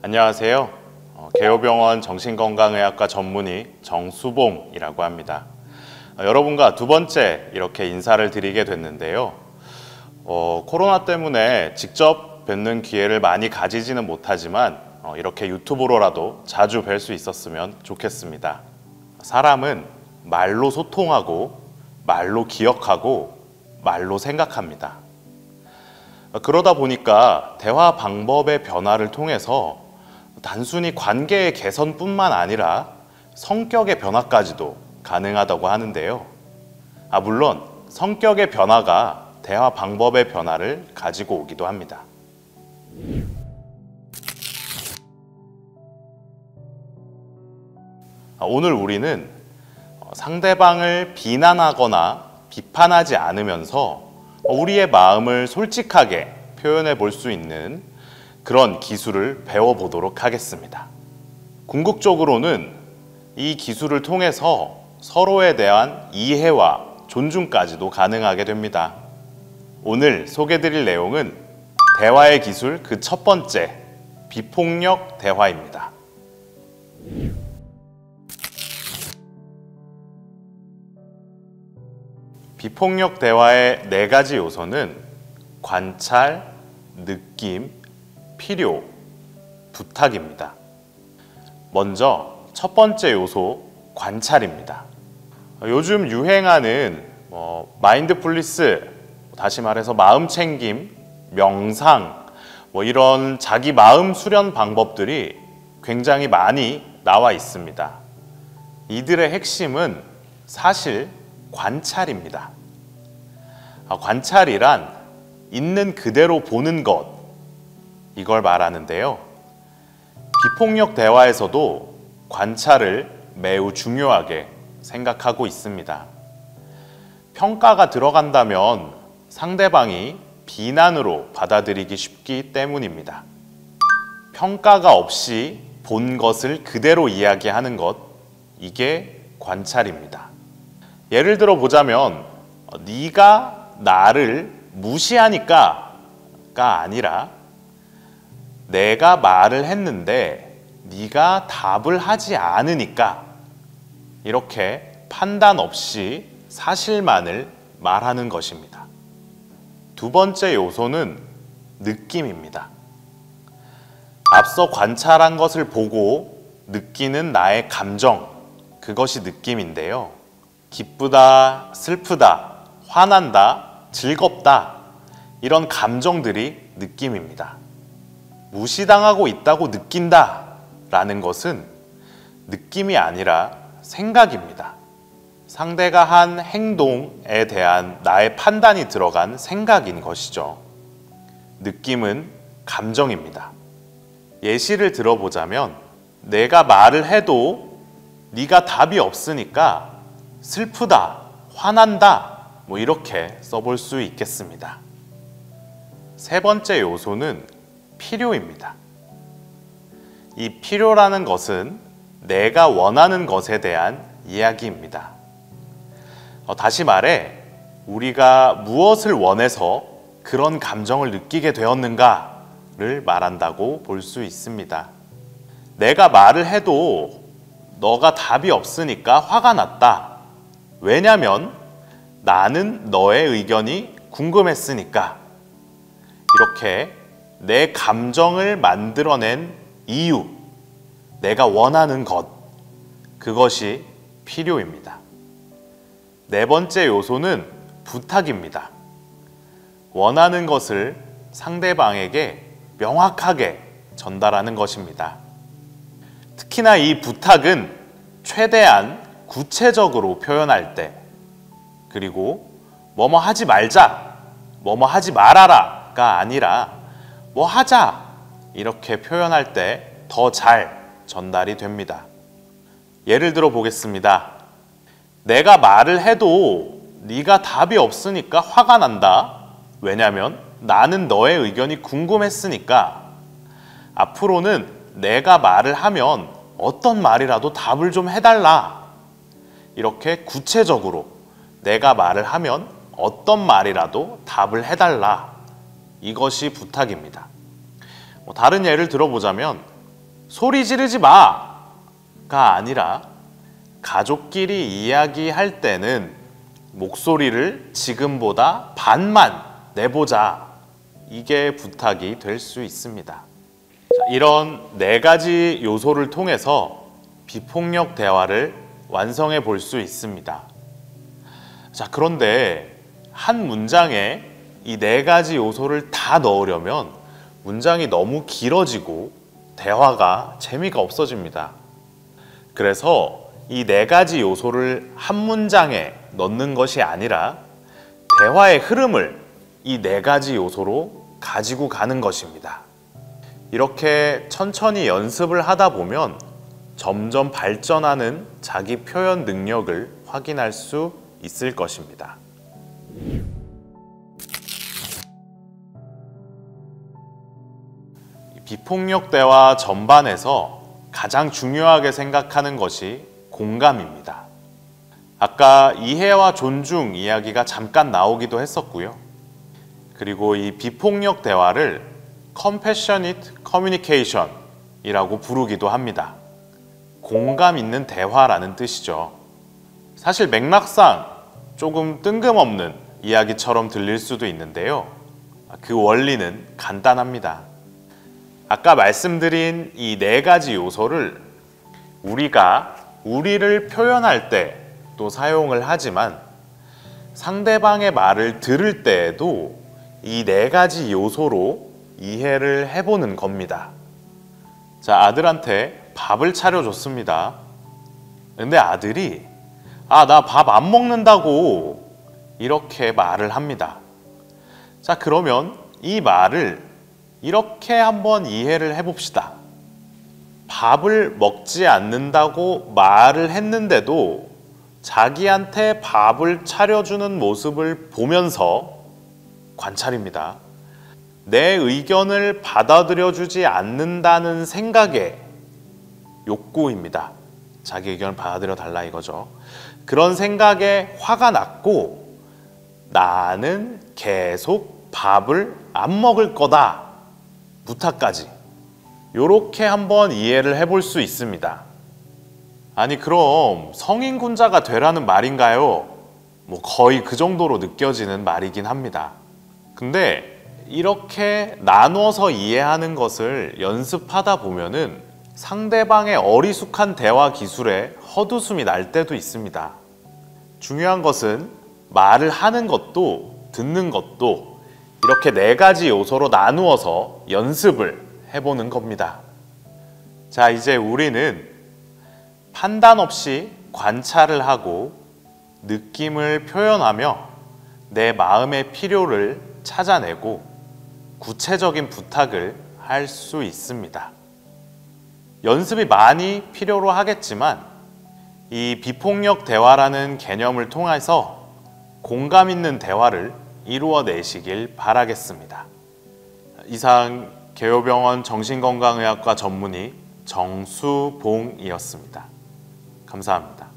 안녕하세요. 개요병원 정신건강의학과 전문의 정수봉이라고 합니다. 여러분과 두 번째 이렇게 인사를 드리게 됐는데요. 코로나 때문에 직접 뵙는 기회를 많이 가지지는 못하지만 이렇게 유튜브로라도 자주 뵐 수 있었으면 좋겠습니다. 사람은 말로 소통하고 말로 기억하고 말로 생각합니다. 그러다 보니까 대화 방법의 변화를 통해서 단순히 관계의 개선뿐만 아니라 성격의 변화까지도 가능하다고 하는데요. 물론 성격의 변화가 대화 방법의 변화를 가지고 오기도 합니다. 오늘 우리는 상대방을 비난하거나 비판하지 않으면서 우리의 마음을 솔직하게 표현해 볼 수 있는 그런 기술을 배워보도록 하겠습니다. 궁극적으로는 이 기술을 통해서 서로에 대한 이해와 존중까지도 가능하게 됩니다. 오늘 소개드릴 내용은 대화의 기술 그 첫 번째, 비폭력 대화입니다. 비폭력 대화의 네 가지 요소는 관찰, 느낌, 필요, 부탁입니다. 먼저 첫 번째 요소, 관찰입니다. 요즘 유행하는 마인드풀니스, 다시 말해서 마음챙김, 명상, 이런 자기 마음 수련 방법들이 굉장히 많이 나와 있습니다. 이들의 핵심은 사실 관찰입니다. 관찰이란 있는 그대로 보는 것, 이걸 말하는데요. 비폭력 대화에서도 관찰을 매우 중요하게 생각하고 있습니다. 평가가 들어간다면 상대방이 비난으로 받아들이기 쉽기 때문입니다. 평가가 없이 본 것을 그대로 이야기하는 것, 이게 관찰입니다. 예를 들어 보자면 네가 나를 무시하니까가 아니라 내가 말을 했는데 네가 답을 하지 않으니까, 이렇게 판단 없이 사실만을 말하는 것입니다. 두 번째 요소는 느낌입니다. 앞서 관찰한 것을 보고 느끼는 나의 감정, 그것이 느낌인데요. 기쁘다, 슬프다, 화난다, 즐겁다, 이런 감정들이 느낌입니다. 무시당하고 있다고 느낀다 라는 것은 느낌이 아니라 생각입니다. 상대가 한 행동에 대한 나의 판단이 들어간 생각인 것이죠. 느낌은 감정입니다. 예시를 들어보자면 내가 말을 해도 네가 답이 없으니까 슬프다, 화난다, 이렇게 써볼 수 있겠습니다. 세 번째 요소는 필요입니다. 이 필요라는 것은 내가 원하는 것에 대한 이야기입니다. 다시 말해, 우리가 무엇을 원해서 그런 감정을 느끼게 되었는가를 말한다고 볼 수 있습니다. 내가 말을 해도 너가 답이 없으니까 화가 났다. 왜냐면 나는 너의 의견이 궁금했으니까. 이렇게 내 감정을 만들어낸 이유, 내가 원하는 것, 그것이 필요입니다. 네 번째 요소는 부탁입니다. 원하는 것을 상대방에게 명확하게 전달하는 것입니다. 특히나 이 부탁은 최대한 구체적으로 표현할 때, 그리고 뭐뭐 하지 말자, 뭐뭐 하지 말아라가 아니라 뭐 하자, 이렇게 표현할 때 더 잘 전달이 됩니다. 예를 들어 보겠습니다. 내가 말을 해도 네가 답이 없으니까 화가 난다. 왜냐면 나는 너의 의견이 궁금했으니까. 앞으로는 내가 말을 하면 어떤 말이라도 답을 좀 해달라. 이렇게 구체적으로 내가 말을 하면 어떤 말이라도 답을 해달라. 이것이 부탁입니다. 다른 예를 들어보자면 소리 지르지 마가 아니라 가족끼리 이야기할 때는 목소리를 지금보다 반만 내보자. 이게 부탁이 될 수 있습니다. 이런 4가지 요소를 통해서 비폭력 대화를 완성해 볼 수 있습니다. 자, 그런데 한 문장에 이 4가지 요소를 다 넣으려면 문장이 너무 길어지고 대화가 재미가 없어집니다. 그래서 이 4가지 요소를 한 문장에 넣는 것이 아니라 대화의 흐름을 이 4가지 요소로 가지고 가는 것입니다. 이렇게 천천히 연습을 하다 보면 점점 발전하는 자기 표현 능력을 확인할 수 있을 것입니다. 비폭력 대화 전반에서 가장 중요하게 생각하는 것이 공감입니다. 아까 이해와 존중 이야기가 잠깐 나오기도 했었고요. 그리고 이 비폭력 대화를 Compassionate Communication 이라고 부르기도 합니다. 공감 있는 대화라는 뜻이죠. 사실 맥락상 조금 뜬금없는 이야기처럼 들릴 수도 있는데요. 그 원리는 간단합니다. 아까 말씀드린 이 4가지 요소를 우리가 우리를 표현할 때 또 사용을 하지만 상대방의 말을 들을 때에도 이 4가지 요소로 이해를 해보는 겁니다. 자, 아들한테 밥을 차려줬습니다. 근데 아들이 나 밥 안 먹는다고 이렇게 말을 합니다. 자, 그러면 이 말을 이렇게 한번 이해를 해봅시다. 밥을 먹지 않는다고 말을 했는데도 자기한테 밥을 차려주는 모습을 보면서 관찰입니다. 내 의견을 받아들여주지 않는다는 생각의 욕구입니다. 자기 의견을 받아들여 달라 이거죠. 그런 생각에 화가 났고 나는 계속 밥을 안 먹을 거다. 부탁까지. 요렇게 한번 이해를 해볼 수 있습니다. 아니 그럼 성인군자가 되라는 말인가요? 거의 그 정도로 느껴지는 말이긴 합니다. 근데 이렇게 나눠서 이해하는 것을 연습하다 보면은 상대방의 어리숙한 대화 기술에 헛웃음이 날 때도 있습니다. 중요한 것은 말을 하는 것도 듣는 것도 이렇게 4가지 요소로 나누어서 연습을 해보는 겁니다. 자, 이제 우리는 판단 없이 관찰을 하고 느낌을 표현하며 내 마음의 필요를 찾아내고 구체적인 부탁을 할 수 있습니다. 연습이 많이 필요로 하겠지만 이 비폭력 대화라는 개념을 통해서 공감 있는 대화를 이루어내시길 바라겠습니다. 이상 개요병원 정신건강의학과 전문의 정수봉이었습니다. 감사합니다.